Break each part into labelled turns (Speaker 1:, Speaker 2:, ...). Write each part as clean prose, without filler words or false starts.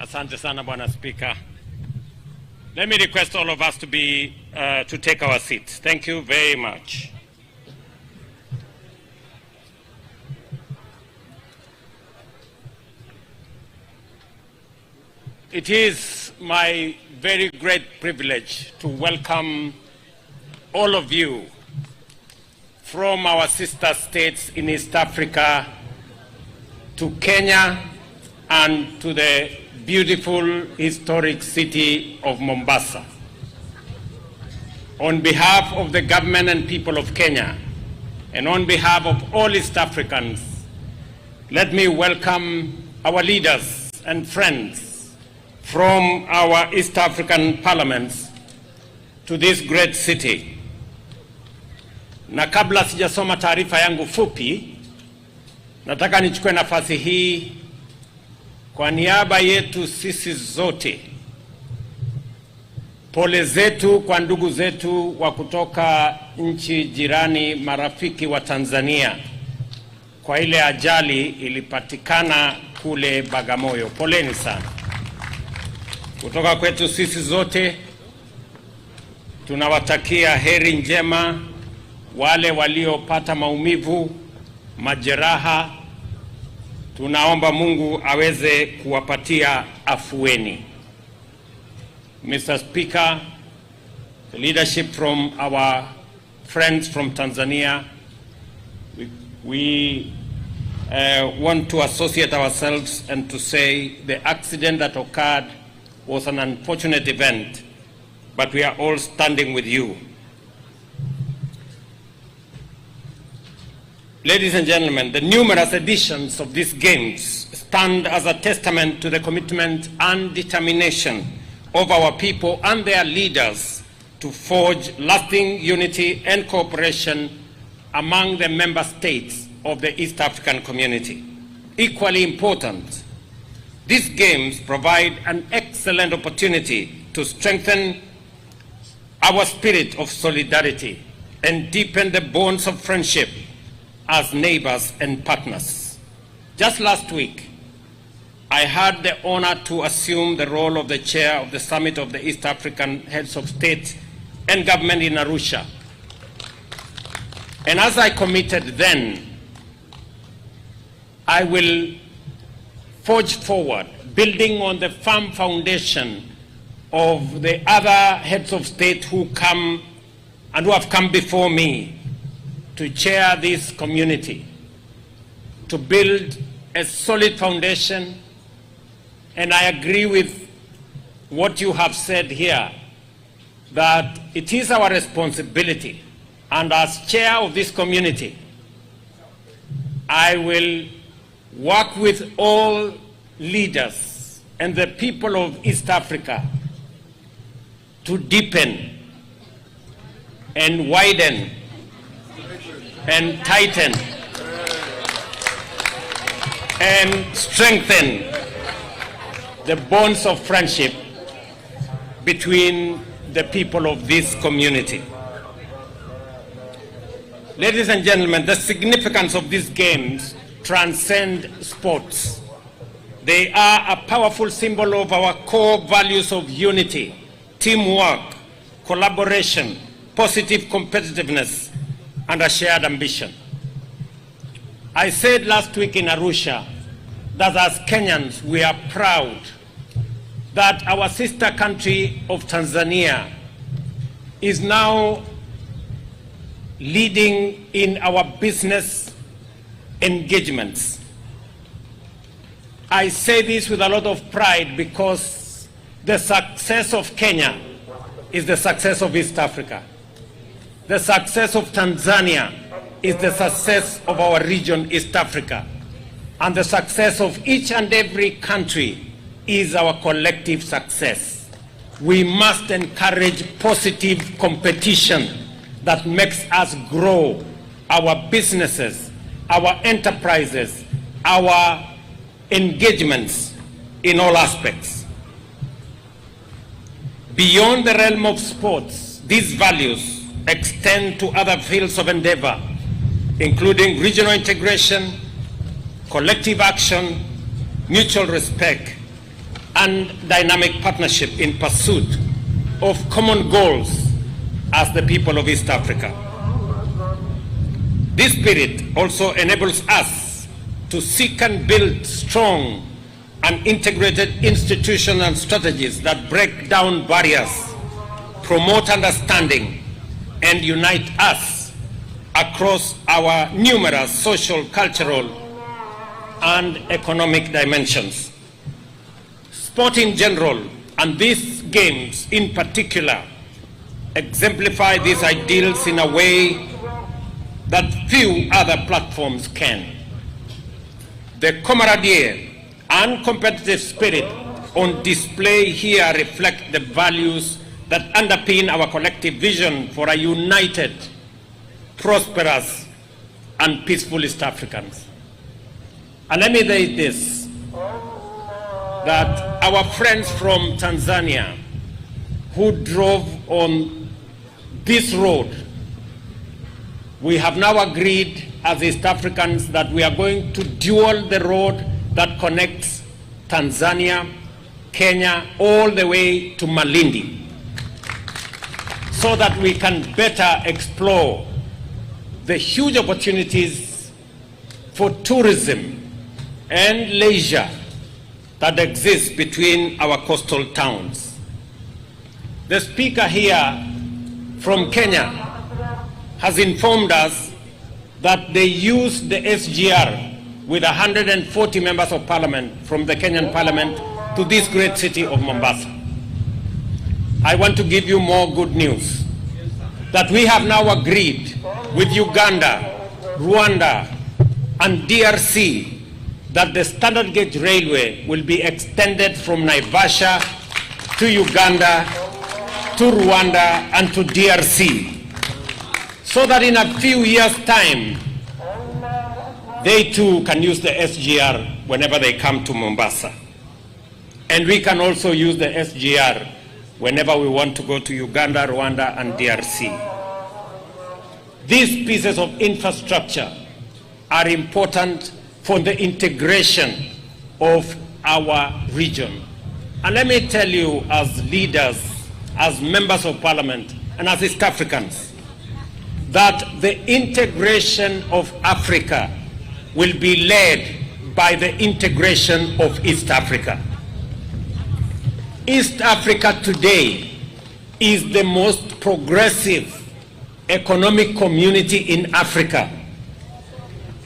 Speaker 1: Asante sana Bwana Speaker. Let me request all of us to take our seats. Thank you very much. It is my very great privilege to welcome all of you from our sister states in East Africa to Kenya and to the beautiful historic city of Mombasa. On behalf of the government and people of Kenya, and on behalf of all East Africans, let me welcome our leaders and friends from our East African parliaments to this great city. Na kabla sijasoma taarifa yangu fupi, nataka nichukue nafasi hii kwa niaba yetu sisi zote, pole zetu kwa ndugu zetu wa kutoka nchi jirani, marafiki wa Tanzania, kwa ile ajali ilipatikana kule Bagamoyo. Poleni sana. Kutoka kwetu sisi zote tunawatakia heri njema wale waliopata maumivu, majeraha. Tunaomba Mungu aweze kuwapatia afueni. Mr. Speaker, the leadership from our friends from Tanzania, we want to associate ourselves and to say the accident that occurred was an unfortunate event, but we are all standing with you. Ladies and gentlemen, the numerous editions of these games stand as a testament to the commitment and determination of our people and their leaders to forge lasting unity and cooperation among the member states of the East African community. Equally important, these games provide an excellent opportunity to strengthen our spirit of solidarity and deepen the bonds of friendship as neighbors and partners. Just last week, I had the honor to assume the role of the chair of the Summit of the East African Heads of State and Government in Arusha. And as I committed then, I will forge forward, building on the firm foundation of the other heads of state who come and who have come before me to chair this community, to build a solid foundation. And I agree with what you have said here, that it is our responsibility, and as chair of this community, I will work with all leaders and the people of East Africa to deepen and widen and tighten and strengthen the bonds of friendship between the people of this community. Ladies and gentlemen, the significance of these games transcend sports. They are a powerful symbol of our core values of unity, teamwork, collaboration, positive competitiveness, and a shared ambition. I said last week in Arusha that as Kenyans we are proud that our sister country of Tanzania is now leading in our business engagements. I say this with a lot of pride because the success of Kenya is the success of East Africa. The success of Tanzania is the success of our region, East Africa. And the success of each and every country is our collective success. We must encourage positive competition that makes us grow our businesses, our enterprises, our engagements in all aspects. Beyond the realm of sports, these values extend to other fields of endeavor, including regional integration, collective action, mutual respect, and dynamic partnership in pursuit of common goals as the people of East Africa. This spirit also enables us to seek and build strong and integrated institutional strategies that break down barriers, promote understanding, and unite us across our numerous social, cultural, and economic dimensions. Sport in general, and these games in particular, exemplify these ideals in a way that few other platforms can. The camaraderie and competitive spirit on display here reflect the values that underpin our collective vision for a united, prosperous, and peaceful East Africans. And let me say this, that our friends from Tanzania who drove on this road, we have now agreed as East Africans that we are going to dual the road that connects Tanzania, Kenya, all the way to Malindi, so that we can better explore the huge opportunities for tourism and leisure that exist between our coastal towns. The speaker here from Kenya has informed us that they use the SGR with 140 members of parliament from the Kenyan parliament to this great city of Mombasa. I want to give you more good news, that we have now agreed with Uganda, Rwanda, and DRC that the standard gauge railway will be extended from Naivasha to Uganda, to Rwanda, and to DRC, so that in a few years' time, they too can use the SGR whenever they come to Mombasa. And we can also use the SGR whenever we want to go to Uganda, Rwanda, and DRC. These pieces of infrastructure are important for the integration of our region. And let me tell you, as leaders, as members of parliament, and as East Africans, that the integration of Africa will be led by the integration of East Africa. East Africa today is the most progressive economic community in Africa.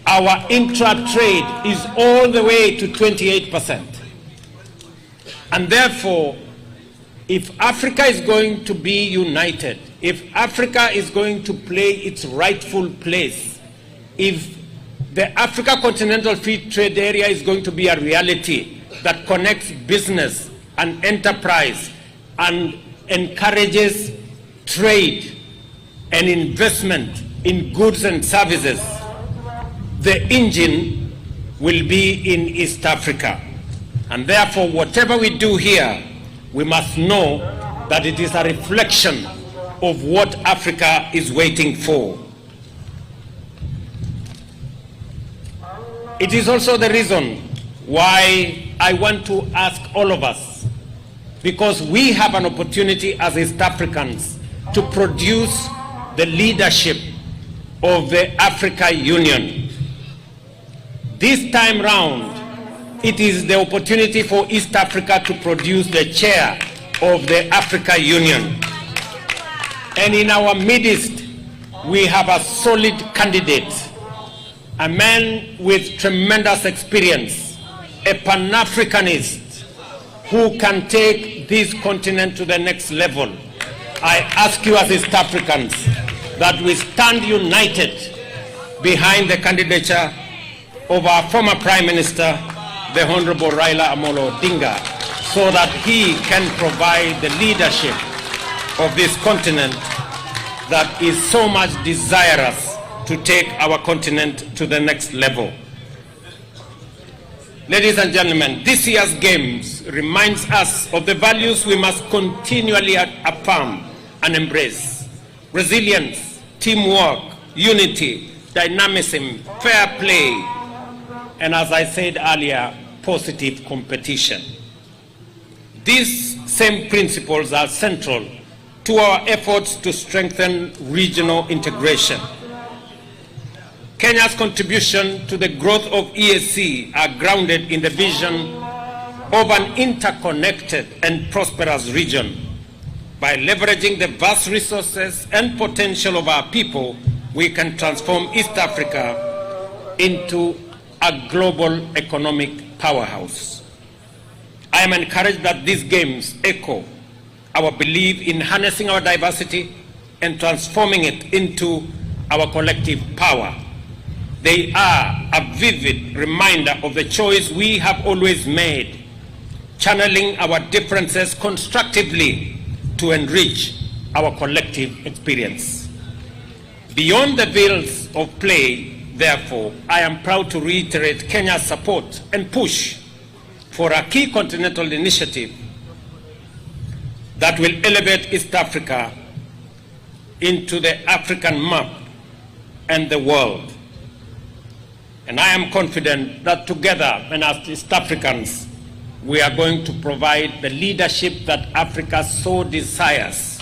Speaker 1: Our intra-trade is all the way to 28%. And therefore, if Africa is going to be united, if Africa is going to play its rightful place, if the Africa Continental Free Trade Area is going to be a reality that connects business and enterprise and encourages trade and investment in goods and services, the engine will be in East Africa. And therefore, whatever we do here, we must know that it is a reflection of what Africa is waiting for. It is also the reason why I want to ask all of us, because we have an opportunity as East Africans to produce the leadership of the Africa Union. This time round, it is the opportunity for East Africa to produce the chair of the Africa Union. And in our midst, we have a solid candidate, a man with tremendous experience, a Pan-Africanist who can take this continent to the next level. I ask you as East Africans that we stand united behind the candidature of our former Prime Minister, the Honorable Raila Odinga, so that he can provide the leadership of this continent that is so much desirous to take our continent to the next level. Ladies and gentlemen, this year's Games reminds us of the values we must continually affirm and embrace: resilience, teamwork, unity, dynamism, fair play, and as I said earlier, positive competition. These same principles are central to our efforts to strengthen regional integration. Kenya's contribution to the growth of EAC are grounded in the vision of an interconnected and prosperous region. By leveraging the vast resources and potential of our people, we can transform East Africa into a global economic powerhouse. I am encouraged that these games echo our belief in harnessing our diversity and transforming it into our collective power. They are a vivid reminder of the choice we have always made, channeling our differences constructively to enrich our collective experience. Beyond the fields of play, therefore, I am proud to reiterate Kenya's support and push for a key continental initiative that will elevate East Africa into the African map and the world. And I am confident that together, and as East Africans, we are going to provide the leadership that Africa so desires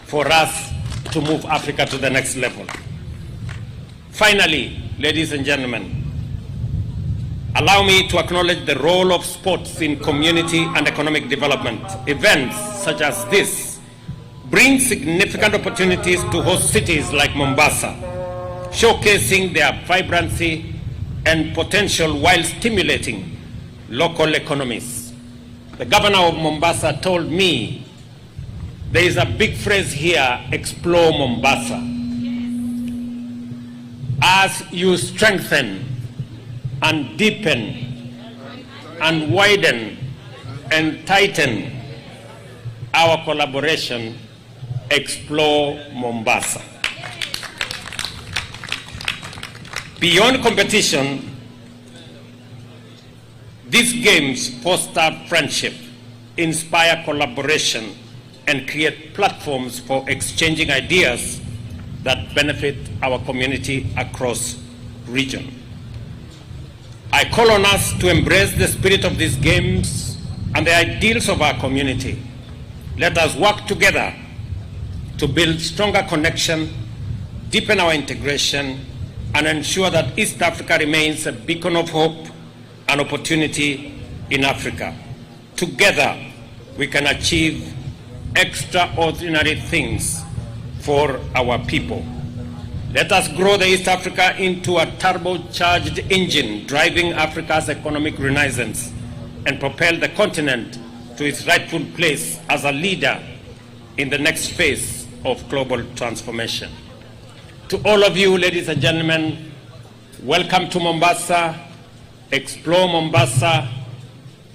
Speaker 1: for us to move Africa to the next level. Finally, ladies and gentlemen, allow me to acknowledge the role of sports in community and economic development. Events such as this bring significant opportunities to host cities like Mombasa, showcasing their vibrancy and potential while stimulating local economies. The governor of Mombasa told me there is a big phrase here, explore Mombasa. As you strengthen and deepen and widen and tighten our collaboration, explore Mombasa. Beyond competition, these games foster friendship, inspire collaboration, and create platforms for exchanging ideas that benefit our community across region. I call on us to embrace the spirit of these games and the ideals of our community. Let us work together to build stronger connection, deepen our integration, and ensure that East Africa remains a beacon of hope and opportunity in Africa. Together, we can achieve extraordinary things for our people. Let us grow the East Africa into a turbocharged engine driving Africa's economic renaissance and propel the continent to its rightful place as a leader in the next phase of global transformation. To all of you, ladies and gentlemen, welcome to Mombasa. Explore Mombasa,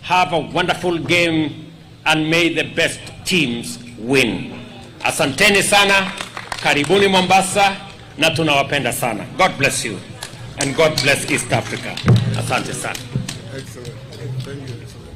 Speaker 1: have a wonderful game, and may the best teams win. Asanteni sana, karibuni Mombasa, na tunawapenda sana. God bless you, and God bless East Africa. Asante sana.
Speaker 2: Excellent. Thank you.